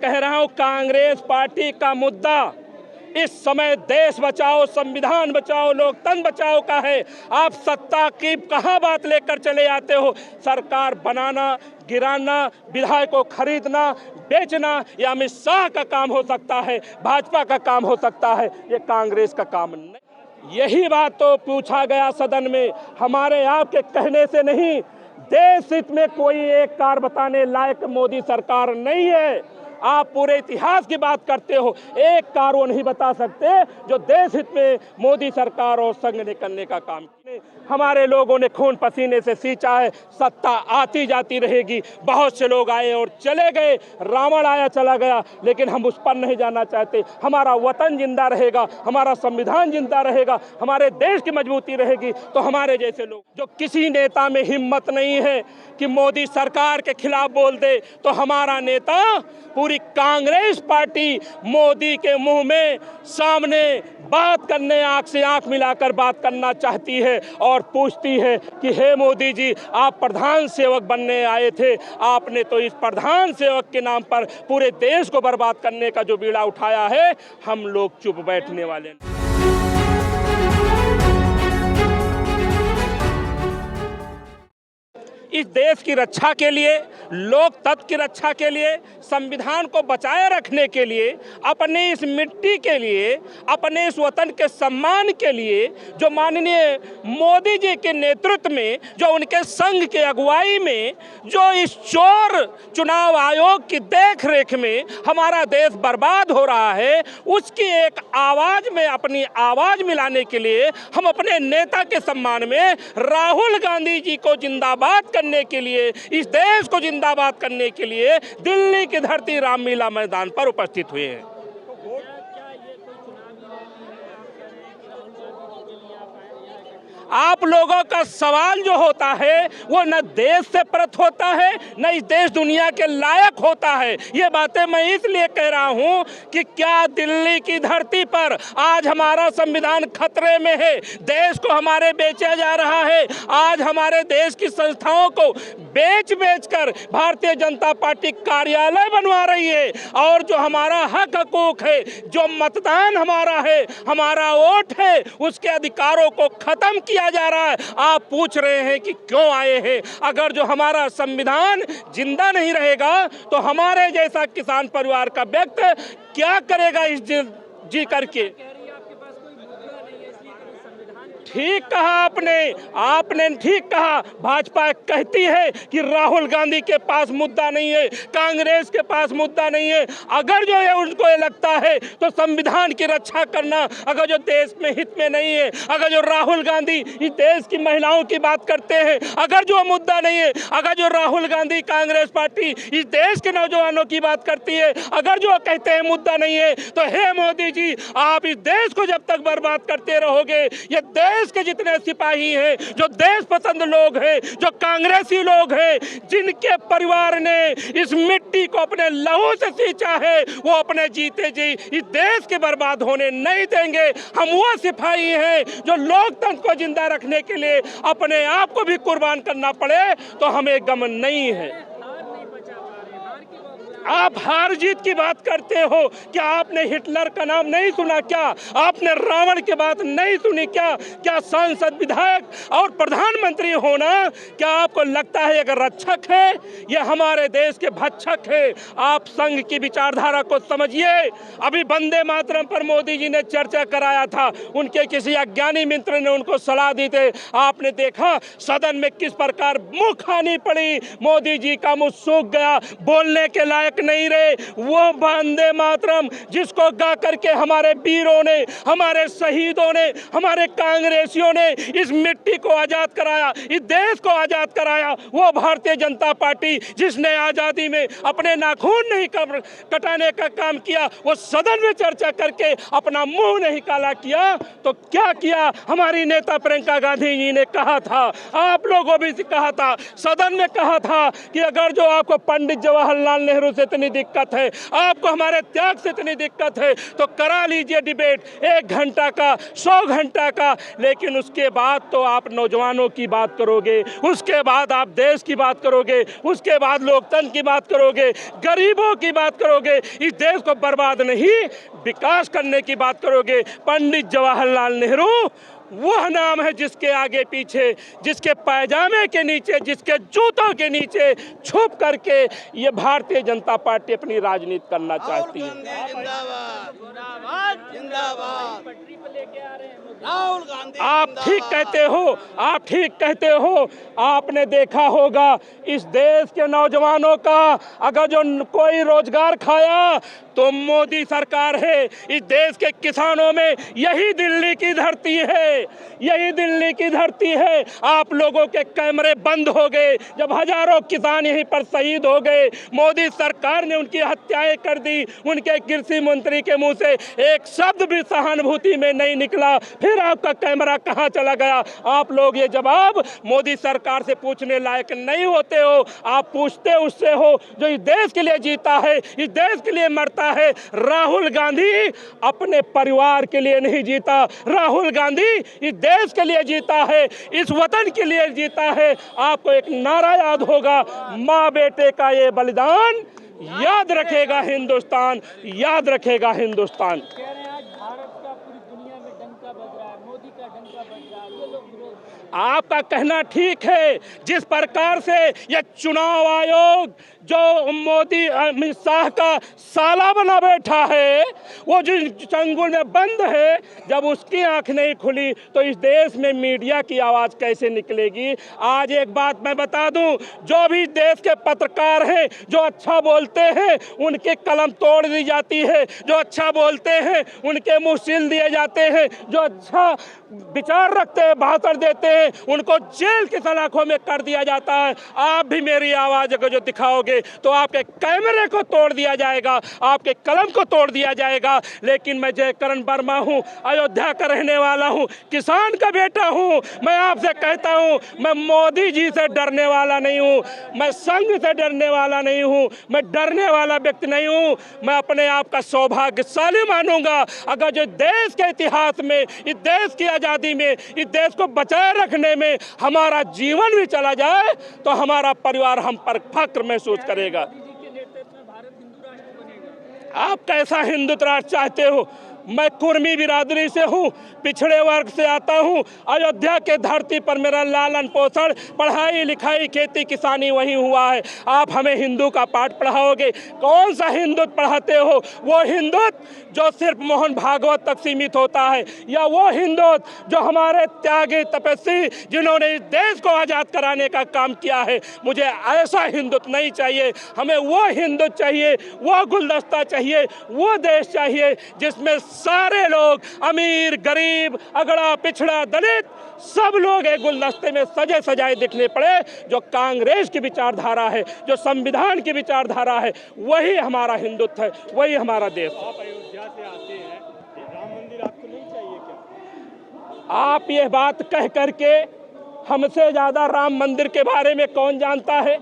कह रहा हूं, कांग्रेस पार्टी का मुद्दा इस समय देश बचाओ, संविधान बचाओ, लोकतंत्र बचाओ का है। आप सत्ता की कहां बात लेकर चले आते हो? सरकार बनाना, गिराना, विधायकों को खरीदना, बेचना, ये अमित शाह का काम हो सकता है, भाजपा का काम हो सकता है, ये कांग्रेस का काम नहीं। यही बात तो पूछा गया सदन में, हमारे आपके कहने से नहीं। देश हित में कोई एक कार्य बताने लायक मोदी सरकार नहीं है। आप पूरे इतिहास की बात करते हो, एक कार्य वो नहीं बता सकते जो देश हित में मोदी सरकार और संघ ने करने का काम किया। हमारे लोगों ने खून पसीने से सींचा है। सत्ता आती जाती रहेगी, बहुत से लोग आए और चले गए, रावण आया चला गया, लेकिन हम उस पर नहीं जाना चाहते। हमारा वतन जिंदा रहेगा, हमारा संविधान जिंदा रहेगा, हमारे देश की मजबूती रहेगी। तो हमारे जैसे लोग, जो किसी नेता में हिम्मत नहीं है कि मोदी सरकार के खिलाफ बोल दे, तो हमारा नेता, पूरी कांग्रेस पार्टी मोदी के मुंह में सामने बात करने, आंख से आंख मिलाकर बात करना चाहती है और पूछती है कि हे मोदी जी, आप प्रधान सेवक बनने आए थे, आपने तो इस प्रधान सेवक के नाम पर पूरे देश को बर्बाद करने का जो बीड़ा उठाया है, हम लोग चुप बैठने वाले नहीं। इस देश की रक्षा के लिए, लोकतंत्र की रक्षा के लिए, संविधान को बचाए रखने के लिए, अपने इस मिट्टी के लिए, अपने इस वतन के सम्मान के लिए, जो माननीय मोदी जी के नेतृत्व में, जो उनके संघ के अगुवाई में, जो इस चोर चुनाव आयोग की देखरेख में हमारा देश बर्बाद हो रहा है, उसकी एक आवाज में अपनी आवाज मिलाने के लिए हम अपने नेता के सम्मान में राहुल गांधी जी को जिंदाबाद करने के लिए, इस देश को जिंदाबाद करने के लिए दिल्ली की धरती रामलीला मैदान पर उपस्थित हुए हैं। आप लोगों का सवाल जो होता है वो न देश से परत होता है, न इस देश दुनिया के लायक होता है। ये बातें मैं इसलिए कह रहा हूं कि क्या दिल्ली की धरती पर आज हमारा संविधान खतरे में है? देश को हमारे बेचा जा रहा है। आज हमारे देश की संस्थाओं को बेच कर भारतीय जनता पार्टी कार्यालय बनवा रही है, और जो हमारा हक हकूक है, जो मतदान हमारा है, हमारा वोट है, उसके अधिकारों को खत्म किया जा रहा है। आप पूछ रहे हैं कि क्यों आए हैं? अगर जो हमारा संविधान जिंदा नहीं रहेगा तो हमारे जैसा किसान परिवार का व्यक्ति क्या करेगा इस जी करके? ठीक कहा आपने ठीक कहा। भाजपा कहती है कि राहुल गांधी के पास मुद्दा नहीं है, कांग्रेस के पास मुद्दा नहीं है। अगर जो है उनको ये लगता है तो संविधान की रक्षा करना अगर जो देश में हित में नहीं है, अगर जो राहुल गांधी इस देश की महिलाओं की बात करते हैं, अगर जो मुद्दा नहीं है, अगर जो राहुल गांधी कांग्रेस पार्टी इस देश के नौजवानों की बात करती है, अगर जो कहते हैं मुद्दा नहीं है, तो हे मोदी जी, आप इस देश को जब तक बर्बाद करते रहोगे, ये देश के जितने सिपाही हैं, जो देश पसंद लोग हैं, जो कांग्रेसी लोग हैं, जिनके परिवार ने इस मिट्टी को अपने लहू से सींचा है, वो अपने जीते जी इस देश के बर्बाद होने नहीं देंगे। हम वो सिपाही हैं जो लोकतंत्र को जिंदा रखने के लिए अपने आप को भी कुर्बान करना पड़े तो हमें गम नहीं है। आप हार जीत की बात करते हो, क्या आपने हिटलर का नाम नहीं सुना? क्या आपने रावण की बात नहीं सुनी? क्या सांसद, विधायक और प्रधानमंत्री होना क्या आपको लगता है अगर रक्षक है? ये हमारे देश के भक्षक है। आप संघ की विचारधारा को समझिए। अभी वंदे मातरम पर मोदी जी ने चर्चा कराया था, उनके किसी अज्ञानी मित्र ने उनको सलाह दी थी। आपने देखा सदन में किस प्रकार मुंह खानी पड़ी, मोदी जी का मुंह सूख गया, बोलने के लायक नहीं रहे। वो वंदे मातरम जिसको गा करके हमारे वीरों ने, हमारे शहीदों ने, हमारे कांग्रेसियों ने इस मिट्टी को आजाद कराया, इस देश को आजाद कराया, वो भारतीय जनता पार्टी जिसने आजादी में अपने नाखून नहीं कटाने का काम किया, वो सदन में चर्चा करके अपना मुंह नहीं काला किया तो क्या किया? हमारी नेता प्रियंका गांधी जी ने कहा था, आप लोगों भी कहा था, सदन में कहा था कि अगर जो आपको पंडित जवाहरलाल नेहरू से इतनी दिक्कत है, आपको हमारे त्याग से इतनी दिक्कत है, तो करा लीजिए डिबेट 1 घंटा का, 100 घंटा का, लेकिन उसके बाद तो आप नौजवानों की बात करोगे, उसके बाद आप देश की बात करोगे, उसके बाद लोकतंत्र की बात करोगे, गरीबों की बात करोगे, इस देश को बर्बाद नहीं विकास करने की बात करोगे। पंडित जवाहरलाल नेहरू वह नाम है जिसके आगे पीछे, जिसके पायजामे के नीचे, जिसके जूतों के नीचे छुप करके ये भारतीय जनता पार्टी अपनी राजनीति करना चाहती है। आप ठीक कहते हो, आप ठीक कहते हो। आपने देखा होगा इस देश के नौजवानों का अगर जो कोई रोजगार खाया तो मोदी सरकार है। इस देश के किसानों में यही दिल्ली की धरती है, यही दिल्ली की धरती है। आप लोगों के कैमरे बंद हो गए जब हजारों किसान यहीं पर शहीद हो गए। मोदी सरकार ने उनकी हत्याएं कर दी, उनके कृषि मंत्री के मुंह से एक शब्द भी सहानुभूति में नहीं निकला। फिर आपका कैमरा कहां चला गया? आप लोग ये जवाब मोदी सरकार से पूछने लायक नहीं होते हो। आप पूछते उससे हो जो इस देश के लिए जीता है, इस देश के लिए मरता है। राहुल गांधी अपने परिवार के लिए नहीं जीता, राहुल गांधी इस देश के लिए जीता है, इस वतन के लिए जीता है। आपको एक नारा याद होगा, माँ बेटे का ये बलिदान याद रखेगा हिंदुस्तान, याद रखेगा हिंदुस्तान। आपका कहना ठीक है। जिस प्रकार से यह चुनाव आयोग जो मोदी अमित शाह का साला बना बैठा है, वो जो चंगुल में बंद है, जब उसकी आंख नहीं खुली तो इस देश में मीडिया की आवाज़ कैसे निकलेगी? आज एक बात मैं बता दूं, जो भी देश के पत्रकार हैं जो अच्छा बोलते हैं उनके कलम तोड़ दी जाती है, जो अच्छा बोलते हैं उनके मुंह सील दिए जाते हैं, जो अच्छा विचार रखते हैं, भाषण देते हैं, उनको जेल की सलाखों में कर दिया जाता है। आप भी मेरी आवाज़ अगर जो दिखाओगे तो आपके कैमरे को तोड़ दिया जाएगा, आपके कलम को तोड़ दिया जाएगा। लेकिन मैं जयकरण वर्मा हूँ, अयोध्या का रहने वाला हूँ, किसान का बेटा हूँ। मैं आपसे कहता हूँ, मैं मोदी जी से डरने वाला नहीं हूँ, मैं संघ से डरने वाला नहीं हूँ, मैं डरने वाला व्यक्ति नहीं हूँ। मैं अपने आप का सौभाग्यशाली मानूंगा अगर जो देश के इतिहास में, इस देश की आज़ादी में, इस देश को बचाए रखने में हमारा जीवन भी चला जाए तो हमारा परिवार हम पर फक्र महसूस करेगा। आप कैसा हिंदुत्व राष्ट्र चाहते हो? मैं कुर्मी बिरादरी से हूँ, पिछड़े वर्ग से आता हूँ। अयोध्या के धरती पर मेरा लालन पोषण, पढ़ाई लिखाई, खेती किसानी वहीं हुआ है। आप हमें हिंदू का पाठ पढ़ाओगे? कौन सा हिंदुत्व पढ़ाते हो? वो हिंदुत्व जो सिर्फ मोहन भागवत तक सीमित होता है, या वो हिंदुत्व जो हमारे त्यागी तपस्वी जिन्होंने इस देश को आज़ाद कराने का काम किया है? मुझे ऐसा हिंदुत्व नहीं चाहिए। हमें वो हिंदुत्व चाहिए, वो गुलदस्ता चाहिए, वो देश चाहिए जिसमें सारे लोग, अमीर गरीब, अगड़ा पिछड़ा दलित, सब लोग एक गुलदस्ते में सजे सजाए दिखने पड़े। जो कांग्रेस की विचारधारा है, जो संविधान की विचारधारा है, वही हमारा हिंदुत्व है, वही हमारा देश है। आप अयोध्या से आते हैं, राम मंदिर आपको नहीं चाहिए क्या? आप ये बात कह करके, हमसे ज्यादा राम मंदिर के बारे में कौन जानता है?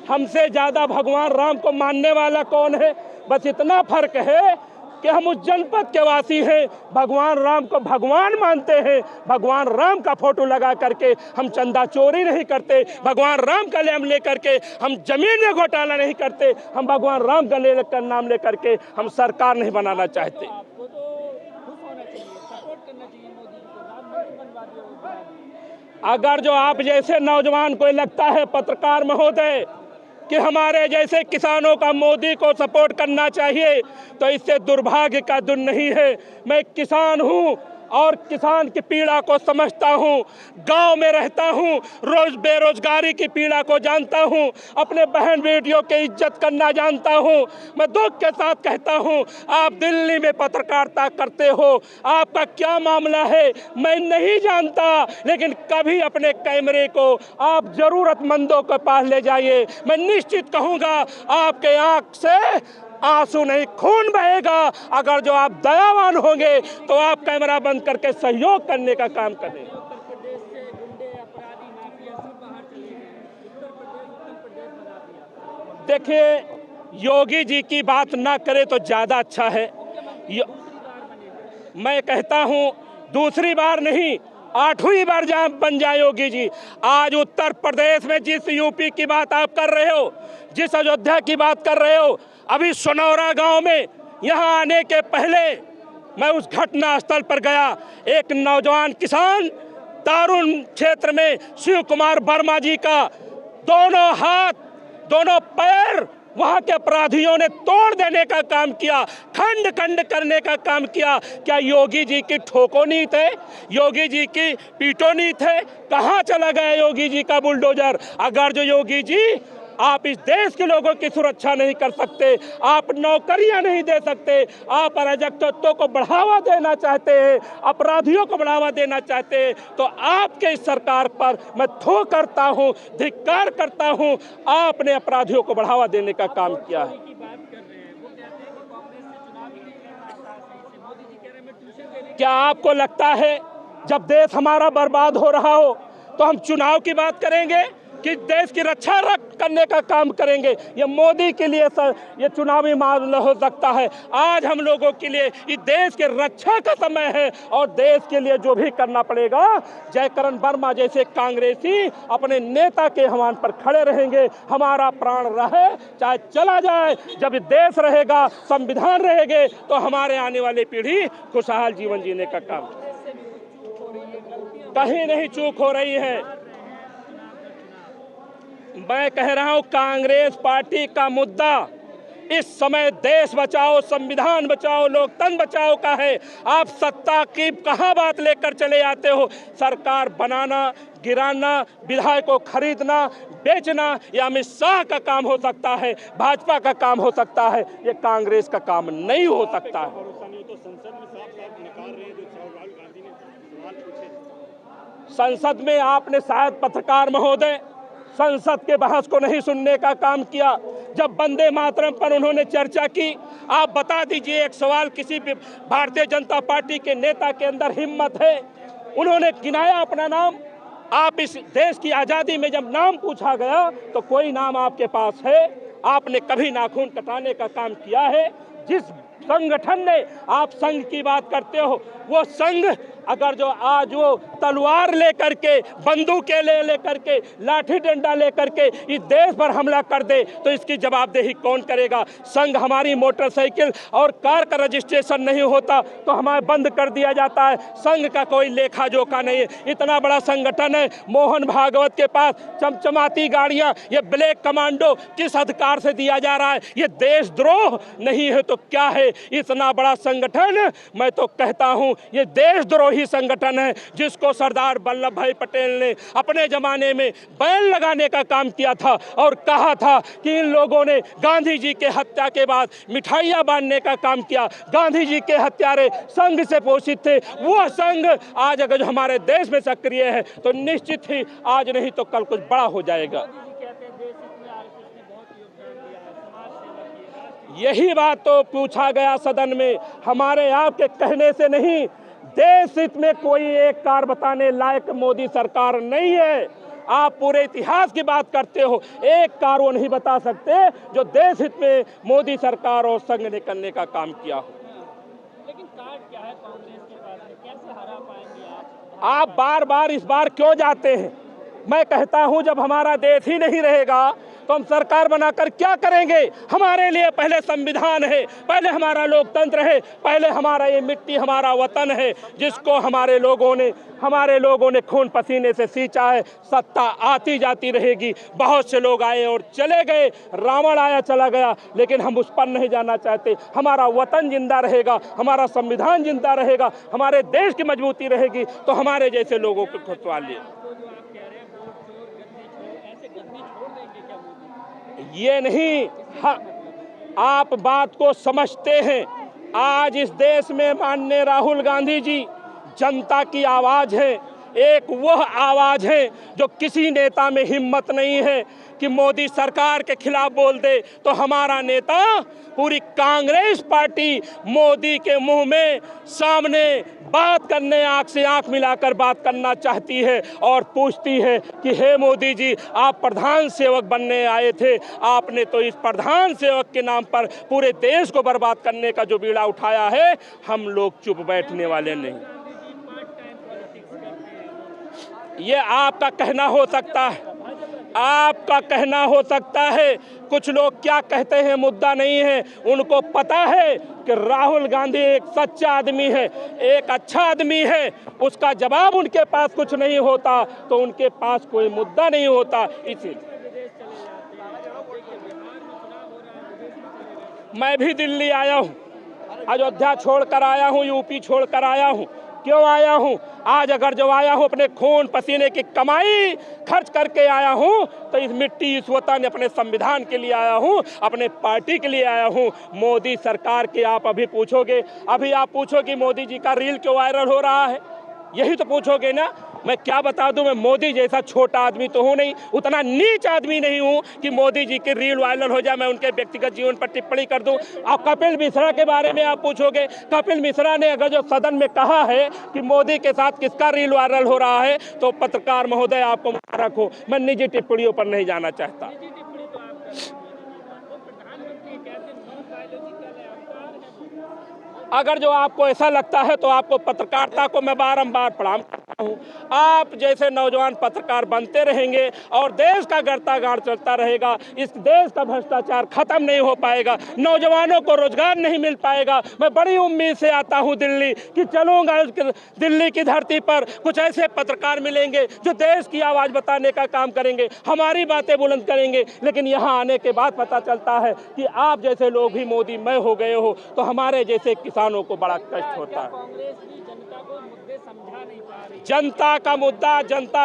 हमसे ज्यादा भगवान राम को मानने वाला कौन है? बस इतना फर्क है कि हम उस जनपद के वासी हैं, भगवान राम को भगवान मानते हैं। भगवान राम का फोटो लगा करके हम चंदा चोरी नहीं करते, भगवान राम का नाम लेकर के हम जमीन में घोटाला नहीं करते, हम भगवान राम का नाम लेकर के हम सरकार नहीं बनाना चाहते। आपको तो खुश होना चाहिए, सपोर्ट करना चाहिए मोदी जी को, राम मंदिर बनवा दिया। अगर जो आप जैसे नौजवान को लगता है, पत्रकार महोदय, कि हमारे जैसे किसानों का मोदी को सपोर्ट करना चाहिए, तो इससे दुर्भाग्य का दिन नहीं है। मैं किसान हूँ और किसान की पीड़ा को समझता हूँ, गांव में रहता हूँ, रोज बेरोजगारी की पीड़ा को जानता हूँ, अपने बहन बेटियों की इज्जत करना जानता हूँ। मैं दुख के साथ कहता हूँ, आप दिल्ली में पत्रकारिता करते हो, आपका क्या मामला है मैं नहीं जानता, लेकिन कभी अपने कैमरे को आप जरूरतमंदों के पास ले जाइए। मैं निश्चित कहूँगा आपके आँख से आंसू नहीं खून बहेगा। अगर जो आप दयावान होंगे तो आप कैमरा बंद करके सहयोग करने का काम करें। उत्तर प्रदेश से गुंडे, अपराधी, माफिया सब बाहर चले गए, उत्तर प्रदेश बना दिया। देखिए, योगी जी की बात ना करे तो ज़्यादा अच्छा है। मैं कहता हूँ दूसरी बार नहीं, 8वीं बार जहाँ बन जाए योगी जी। आज उत्तर प्रदेश में जिस यूपी की बात आप कर रहे हो, जिस अयोध्या की बात कर रहे हो, अभी सोनौरा गांव में यहाँ आने के पहले मैं उस घटना स्थल पर गया। एक नौजवान किसान दारुण क्षेत्र में शिव कुमार वर्मा जी का दोनों हाथ दोनों पैर वहां के अपराधियों ने तोड़ देने का काम किया, खंड खंड करने का काम किया। क्या योगी जी की ठोको नहीं थे? योगी जी की पीटो नहीं थे? कहां चला गया योगी जी का बुलडोजर? अगर जो योगी जी आप इस देश के लोगों की सुरक्षा नहीं कर सकते, आप नौकरियां नहीं दे सकते, आप अराजकत्व को बढ़ावा देना चाहते हैं, अपराधियों को बढ़ावा देना चाहते हैं, तो आपके इस सरकार पर मैं थो करता हूं, धिक्कार करता हूं। आपने अपराधियों को बढ़ावा देने का काम किया है। क्या आपको लगता है जब देश हमारा बर्बाद हो रहा हो तो हम चुनाव की बात करेंगे कि देश की रक्षा करने का काम करेंगे? ये मोदी के लिए ये चुनावी मामला हो सकता है। आज हम लोगों के लिए इस देश के रक्षा का समय है और देश के लिए जो भी करना पड़ेगा, जयकरण वर्मा जैसे कांग्रेसी अपने नेता के आह्वान पर खड़े रहेंगे। हमारा प्राण रहे चाहे चला जाए, जब देश रहेगा, संविधान रहेंगे, तो हमारे आने वाली पीढ़ी खुशहाल जीवन जीने का काम। कहीं नहीं चूक हो रही है। मैं कह रहा हूं कांग्रेस पार्टी का मुद्दा इस समय देश बचाओ, संविधान बचाओ, लोकतंत्र बचाओ का है। आप सत्ता की कहां बात लेकर चले आते हो? सरकार बनाना, गिराना, विधायक को खरीदना, बेचना, ये अमित शाह का काम हो सकता है, भाजपा का काम हो सकता है, ये कांग्रेस का काम नहीं हो सकता है। तो संसद में साफ-साफ नकार रहे हैं जो राहुल गांधी ने सवाल पूछे। संसद में आपने शायद पत्रकार महोदय संसद के बहस को नहीं सुनने का काम किया। जब वंदे मातरम पर उन्होंने चर्चा की, आप बता दीजिए एक सवाल, किसी भी भारतीय जनता पार्टी के नेता के अंदर हिम्मत है? उन्होंने गिनाया अपना नाम। आप इस देश की आज़ादी में जब नाम पूछा गया तो कोई नाम आपके पास है? आपने कभी नाखून कटाने का काम किया है? जिस संगठन ने, आप संघ की बात करते हो, वो संघ अगर जो आज वो तलवार लेकर के, बंदूकें लेकर के, लाठी डंडा लेकर के इस देश पर हमला कर दे तो इसकी जवाबदेही कौन करेगा? संघ हमारी मोटरसाइकिल और कार का रजिस्ट्रेशन नहीं होता तो हमारे बंद कर दिया जाता है। संघ का कोई लेखा जोखा नहीं है। इतना बड़ा संगठन है, मोहन भागवत के पास चमचमाती गाड़ियां, ये ब्लैक कमांडो किस अधिकार से दिया जा रहा है? ये देशद्रोह नहीं है तो क्या है? इतना बड़ा संगठन, मैं तो कहता हूं ये देशद्रोही संगठन है, जिसको सरदार वल्लभ भाई पटेल ने अपने जमाने में बैन लगाने का काम किया था और कहा था कि इन लोगों ने गांधी जी के हत्या के बाद मिठाइयां बांटने का काम किया। गांधी जी के हत्यारे संघ से पोषित थे। वो संघ आज अगर हमारे देश में सक्रिय है तो निश्चित ही आज नहीं तो कल कुछ बड़ा हो जाएगा। यही बात तो पूछा गया सदन में, हमारे आपके कहने से नहीं। देश हित में कोई एक कार बताने लायक मोदी सरकार नहीं है। आप पूरे इतिहास की बात करते हो, एक कार वो नहीं बता सकते जो देश हित में मोदी सरकार और संघ ने करने का काम किया हो। लेकिन कार्ड क्या है कांग्रेस के पास, कैसे हरा पाएंगे आप बार बार इस बार क्यों जाते हैं? मैं कहता हूं जब हमारा देश ही नहीं रहेगा तो हम सरकार बनाकर क्या करेंगे? हमारे लिए पहले संविधान है, पहले हमारा लोकतंत्र है, पहले हमारा ये मिट्टी, हमारा वतन है, जिसको हमारे लोगों ने खून पसीने से सींचा है। सत्ता आती जाती रहेगी, बहुत से लोग आए और चले गए, रावण आया चला गया, लेकिन हम उस पर नहीं जाना चाहते। हमारा वतन जिंदा रहेगा, हमारा संविधान जिंदा रहेगा, हमारे देश की मजबूती रहेगी, तो हमारे जैसे लोगों को खुशहाली। ये नहीं, आप बात को समझते हैं। आज इस देश में माननीय राहुल गांधी जी जनता की आवाज है। एक वह आवाज है जो किसी नेता में हिम्मत नहीं है कि मोदी सरकार के खिलाफ बोल दे, तो हमारा नेता, पूरी कांग्रेस पार्टी मोदी के मुंह में सामने बात करने आंख से आंख मिलाकर बात करना चाहती है और पूछती है कि हे मोदी जी, आप प्रधान सेवक बनने आए थे, आपने तो इस प्रधान सेवक के नाम पर पूरे देश को बर्बाद करने का जो बीड़ा उठाया है, हम लोग चुप बैठने वाले नहीं। ये आपका कहना हो सकता है, आपका कहना हो सकता है। कुछ लोग क्या कहते हैं मुद्दा नहीं है, उनको पता है कि राहुल गांधी एक सच्चा आदमी है, एक अच्छा आदमी है, उसका जवाब उनके पास कुछ नहीं होता तो उनके पास कोई मुद्दा नहीं होता। इसीलिए मैं भी दिल्ली आया हूँ, अयोध्या छोड़कर आया हूँ, यूपी छोड़कर आया हूँ। क्यों आया हूँ? आज अगर जो आया हूँ अपने खून पसीने की कमाई खर्च करके आया हूँ तो इस मिट्टी इस वतन अपने संविधान के लिए आया हूँ, अपने पार्टी के लिए आया हूँ। मोदी सरकार के आप अभी पूछोगे, अभी आप पूछोगे मोदी जी का रील क्यों वायरल हो रहा है, यही तो पूछोगे ना। मैं क्या बता दूं, मैं मोदी जैसा छोटा आदमी तो हूं नहीं, उतना नीच आदमी नहीं हूं कि मोदी जी की रील वायरल हो जाए, मैं उनके व्यक्तिगत जीवन पर टिप्पणी कर दूं। आप कपिल मिश्रा के बारे में आप पूछोगे, कपिल मिश्रा ने अगर जो सदन में कहा है कि मोदी के साथ किसका रील वायरल हो रहा है, तो पत्रकार महोदय आपको मुबारक हो, मैं निजी टिप्पणियों पर नहीं जाना चाहता। अगर जो आपको ऐसा लगता है तो आपको पत्रकारिता को मैं बारंबार प्रणाम करता हूँ। आप जैसे नौजवान पत्रकार बनते रहेंगे और देश का गर्तागार चलता रहेगा, इस देश का भ्रष्टाचार खत्म नहीं हो पाएगा, नौजवानों को रोजगार नहीं मिल पाएगा। मैं बड़ी उम्मीद से आता हूँ दिल्ली कि चलूँगा, दिल्ली की धरती पर कुछ ऐसे पत्रकार मिलेंगे जो देश की आवाज़ बताने का काम करेंगे, हमारी बातें बुलंद करेंगे। लेकिन यहाँ आने के बाद पता चलता है कि आप जैसे लोग भी मोदी मय हो गए हो, तो हमारे जैसे किसानों को बड़ा कष्ट होता है। कांग्रेस भी जनता को मुद्दे समझा नहीं पा रही। जनता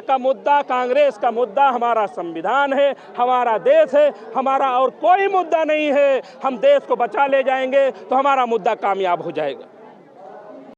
का मुद्दा कांग्रेस का मुद्दा हमारा संविधान है, हमारा देश है, हमारा और कोई मुद्दा नहीं है। हम देश को बचा ले जाएंगे तो हमारा मुद्दा कामयाब हो जाएगा।